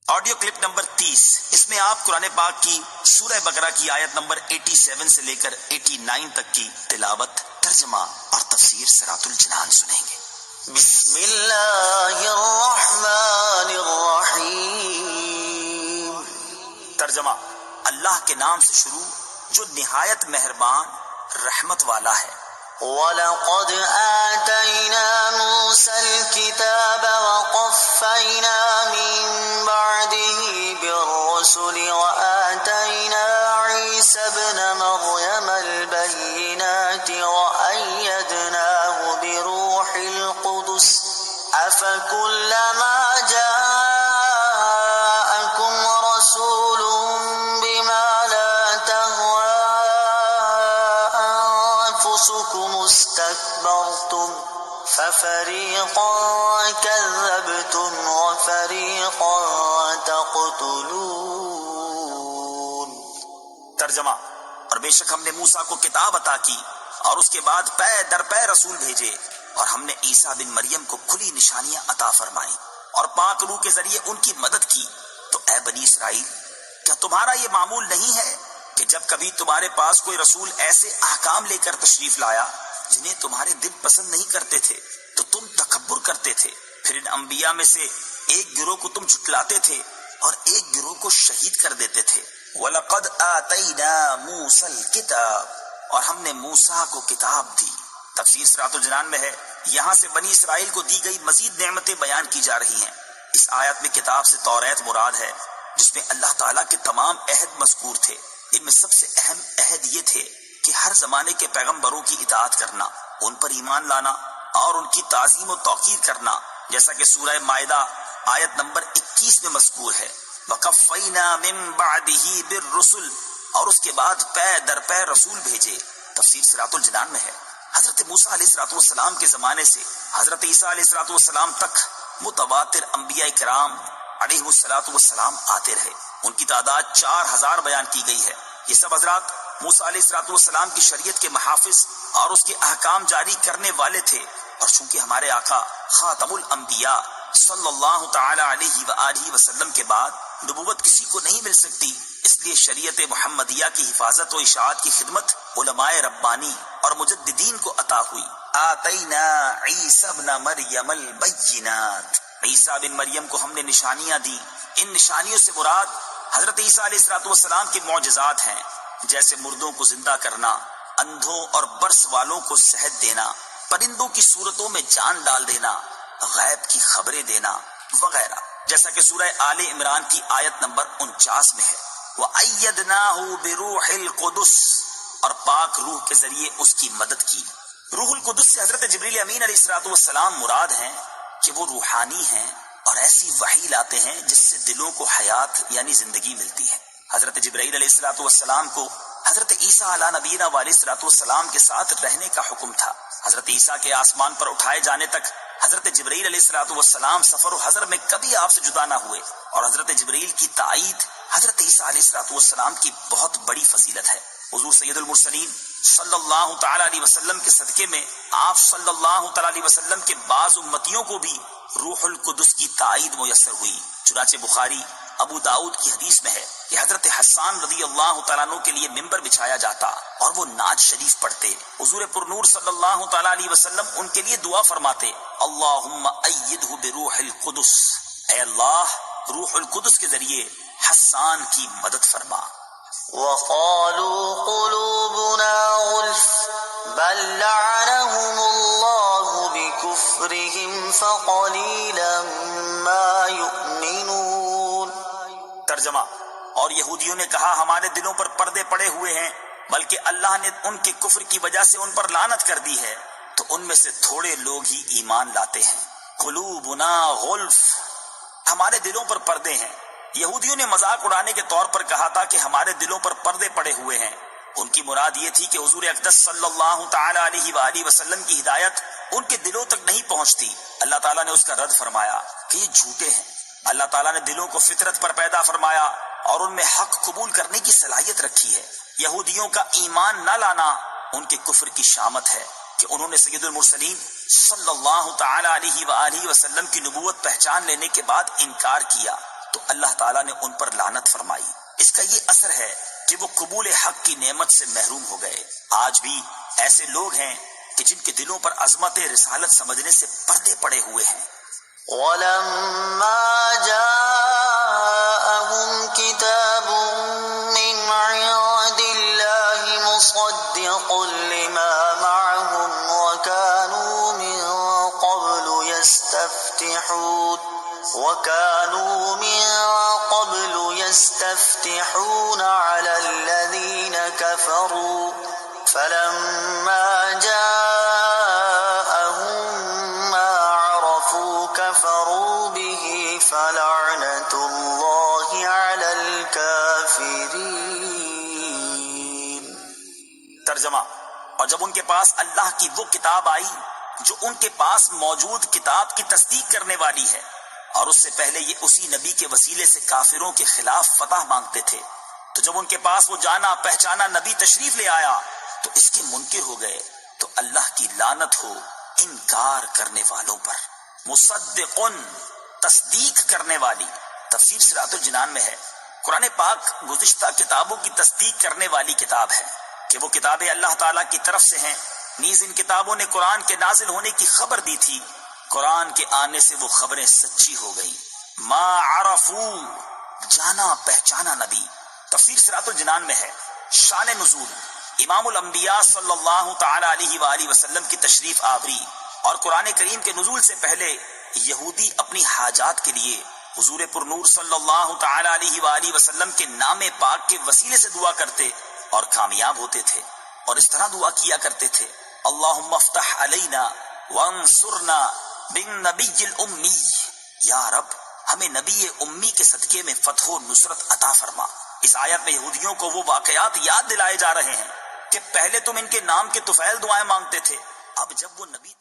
Audio clip number 30، اس میں آپ قرآن پاک کی سورہ بقرہ کی آیت نمبر 87 سے لے کر 89 تک کی تلاوت، ترجمہ اور تفسیر صراط الجنان سنیں گے۔ بسم اللہ الرحمن الرحیم۔ ترجمہ: اللہ کے نام سے شروع جو نہایت مہربان رحمت والا ہے۔ وَلَقَدْ آتَيْنَا مُوسَى الْكِتَابَ وَقَفَّيْنَا مِن بَعْدِهِ بِالرُّسُلِ وَآتَيْنَا عِيسَى ابْنَ مَرْيَمَ الْبَيِّنَاتِ وَأَيَّدْنَاهُ بِرُوحِ الْقُدُسِ أَفَكُلَّمَا جَاءَكُمْ رَسُولٌ بِمَا لَا تَهْوَىٰ أَنفُسُكُمُ اسْتَكْبَرْتُمْ فَفَرِيقًا كَذَّبْتُمْ وَفَرِيقًا تَقْتُلُونَ۔ ترجمہ: اور بے شک ہم نے موسیٰ کو کتاب عطا کی اور اس کے بعد پے در پے رسول بھیجے، اور ہم نے عیسیٰ بن مریم کو کھلی نشانیاں عطا فرمائیں اور پاک روح کے ذریعے ان کی مدد کی۔ تو اے بنی اسرائیل، کیا تمہارا یہ معمول نہیں ہے کہ جب کبھی تمہارے پاس کوئی رسول ایسے احکام لے کر تشریف لایا جنہیں تمہارے دل پسند نہیں کرتے تھے تو تم تکبر کرتے تھے، پھر ان انبیاء میں سے ایک گروہ کو تم جھٹلاتے تھے اور ایک گروہ کو شہید کر دیتے تھے۔ وَلَقَدْ آتَيْنَا مُوسَى الْكِتَابَ، اور ہم نے موسیٰ کو کتاب دی۔ تفسیر صراط الجنان میں ہے، یہاں سے بنی اسرائیل کو دی گئی مزید نعمتیں بیان کی جا رہی ہیں۔ اس آیت میں کتاب سے توریت مراد ہے، جس میں اللہ تعالیٰ کے تمام عہد مذکور تھے۔ ان میں سب سے اہم عہد یہ تھے کہ ہر زمانے کے پیغمبروں کی اطاعت کرنا، ان پر ایمان لانا اور ان کی تعظیم و توقیر کرنا، جیسا کہ سورہ مائدہ آیت نمبر 21 میں مذکور ہے۔ وَقَفَّيْنَا مِن بَعْدِهِ بِالرُّسُلِ، اور اس کے بعد پے در پے رسول بھیجے۔ تفسیر صراط الجنان میں ہے، حضرت موسیٰ علیہ السلام کے زمانے سے حضرت عیسیٰ علیہ السلام تک متواتر انبیاء کرام علیہ السلام آتے رہے۔ ان کی تعداد 4000 بیان کی گئی ہے۔ یہ سب حضرات موسیٰ علیہ السلام کی شریعت کے محافظ اور اس کے احکام جاری کرنے والے تھے، اور چونکہ ہمارے آقا خاتم الانبیاء صلی اللہ تعالی علیہ وآلہ وسلم کے بعد نبوت کسی کو نہیں مل سکتی، اس لیے شریعت محمدیہ کی حفاظت و اشاعت کی خدمت علماء ربانی اور مجددین کو عطا ہوئی۔ آتینا عیسی ابن مریم البینات، عیسیٰ بن مریم کو ہم نے نشانیاں دی۔ ان نشانیوں سے مراد حضرت عیسیٰ علیہ السلام کے معجزات ہیں، جیسے مردوں کو زندہ کرنا، اندھوں اور برس والوں کو صحت دینا، پرندوں کی صورتوں میں جان ڈال دینا، غیب کی خبریں دینا وغیرہ، جیسا کہ سورہ آل عمران کی آیت نمبر 49 میں ہے۔ وَأَيَّدْنَاهُ بِرُوحِ الْقُدُسِ، اور پاک روح کے ذریعے اس کی مدد کی۔ روح القدس سے حضرت جبریل امین علیہ السلام مراد ہیں کہ وہ روحانی ہیں اور ایسی وحی لاتے ہیں جس سے دلوں کو حیات یعنی زندگی ملتی ہے۔ حضرت جبرائیل علیہ السلام کو حضرت عیسیٰ علیہ نبینا علیہ السلام کے ساتھ رہنے کا حکم تھا۔ حضرت عیسیٰ کے آسمان پر اٹھائے جانے تک حضرت جبرائیل علیہ السلام سفر و حضر میں کبھی آپ سے جدا نہ ہوئے، اور حضرت جبرائیل کی تائید حضرت عیسیٰ علیہ السلام کی بہت بڑی فضیلت ہے۔ حضور سید المرسلین صلی اللہ تعالی علیہ وسلم کے صدقے میں آپ صلی اللہ تعالی علیہ وسلم کے بعض امتیوں کو بھی روح القدس کی تائید میسر ہوئی۔ چنانچہ بخاری ابو داؤد کی حدیث میں ہے کہ حضرت حسان رضی اللہ تعالیٰ عنہ کے لیے ممبر بچھایا جاتا اور وہ نعت شریف پڑھتے۔ حضور پرنور صلی اللہ تعالیٰ علیہ وسلم ان کے لیے دعا فرماتے، اللہم ایدہ بروح القدس، اے اللہ روح القدس کے ذریعے حسان کی مدد فرما۔ وَقَالُوا قُلُوبُنَا غُلْفٌ بَل لَّعَنَهُمُ اللَّهُ بِكُفْرِهِمْ فَقَلِيلًا مَّا يُؤْمِنُونَ۔ ترجمہ: اور یہودیوں نے کہا ہمارے دلوں پر پردے پڑے ہوئے ہیں، بلکہ اللہ نے ان کے کفر کی وجہ سے ان پر لعنت کر دی ہے، تو ان میں سے تھوڑے لوگ ہی ایمان لاتے ہیں۔ قلوبنا غلف، ہمارے دلوں پر پردے ہیں۔ یہودیوں نے مذاق اڑانے کے طور پر کہا تھا کہ ہمارے دلوں پر پردے پڑے ہوئے ہیں۔ ان کی مراد یہ تھی کہ حضور اقدس صلی اللہ تعالی علیہ وآلہ وسلم کی ہدایت ان کے دلوں تک نہیں پہنچتی۔ اللہ تعالیٰ نے اس کا رد فرمایا کہ یہ جھوٹے ہیں۔ اللہ تعالیٰ نے دلوں کو فطرت پر پیدا فرمایا اور ان میں حق قبول کرنے کی صلاحیت رکھی ہے۔ یہودیوں کا ایمان نہ لانا ان کے کفر کی شامت ہے کہ انہوں نے سید المرسلین صلی اللہ تعالی علیہ وآلہ وسلم کی نبوت پہچان لینے کے بعد انکار کیا۔ تو اللہ تعالیٰ نے ان پر لعنت فرمائی۔ اس کا یہ اثر ہے کہ وہ قبول حق کی نعمت سے محروم ہو گئے۔ آج بھی ایسے لوگ ہیں کہ جن کے دلوں پر عظمت رسالت سمجھنے سے پردے پڑے ہوئے ہیں۔ وَلَمَّا جَاءَهُمْ كِتَابٌ مِّنْ عِندِ اللَّهِ مُصَدِّقٌ لِّمَا مَعَهُمْ وَكَانُوا مِن قَبْلُ يَسْتَفْتِحُونَ عَلَى الَّذِينَ كَفَرُوا فَلَمَّا جَاءَهُم مَّا عَرَفُوا كَفَرُوا بِهِ فَلَعْنَةُ اللَّهِ عَلَى الْكَافِرِينَ۔ ترجمہ: اور جب ان کے پاس اللہ کی وہ کتاب آئی جو ان کے پاس موجود کتاب کی تصدیق کرنے والی ہے، اور اس سے پہلے یہ اسی نبی کے وسیلے سے کافروں کے خلاف فتح مانگتے تھے، تو جب ان کے پاس وہ جانا پہچانا نبی تشریف لے آیا تو اس کے منکر ہو گئے، تو اللہ کی لعنت ہو انکار کرنے والوں پر۔ مصدقن، تصدیق کرنے والی۔ تفسیر صراط الجنان میں ہے، قرآن پاک گزشتہ کتابوں کی تصدیق کرنے والی کتاب ہے کہ وہ کتابیں اللہ تعالیٰ کی طرف سے ہیں۔ نیز ان کتابوں نے قرآن کے نازل ہونے کی خبر دی تھی، قرآن کے آنے سے وہ خبریں سچی ہو گئی۔ ما عرفو، جانا پہچانا نبی۔ تفسیر صراط الجنان میں ہے، شان نزول، امام الانبیاء صلی اللہ تعالی علیہ وآلہ وسلم کی تشریف آوری اور قرآن کریم کے نزول سے پہلے یہودی اپنی حاجات کے لیے حضور پرنور صلی اللہ تعالی علیہ وآلہ وسلم کے نام پاک کے وسیلے سے دعا کرتے اور کامیاب ہوتے تھے، اور اس طرح دعا کیا کرتے تھے: اللہم افتح علینا وانصرنا بالنبی الامی، یا رب ہمیں نبی امی کے صدقے میں فتح و نصرت عطا فرما۔ اس آیت میں یہودیوں کو وہ واقعات یاد دلائے جا رہے ہیں کہ پہلے تم ان کے نام کے طفیل دعائیں مانگتے تھے، اب جب وہ نبی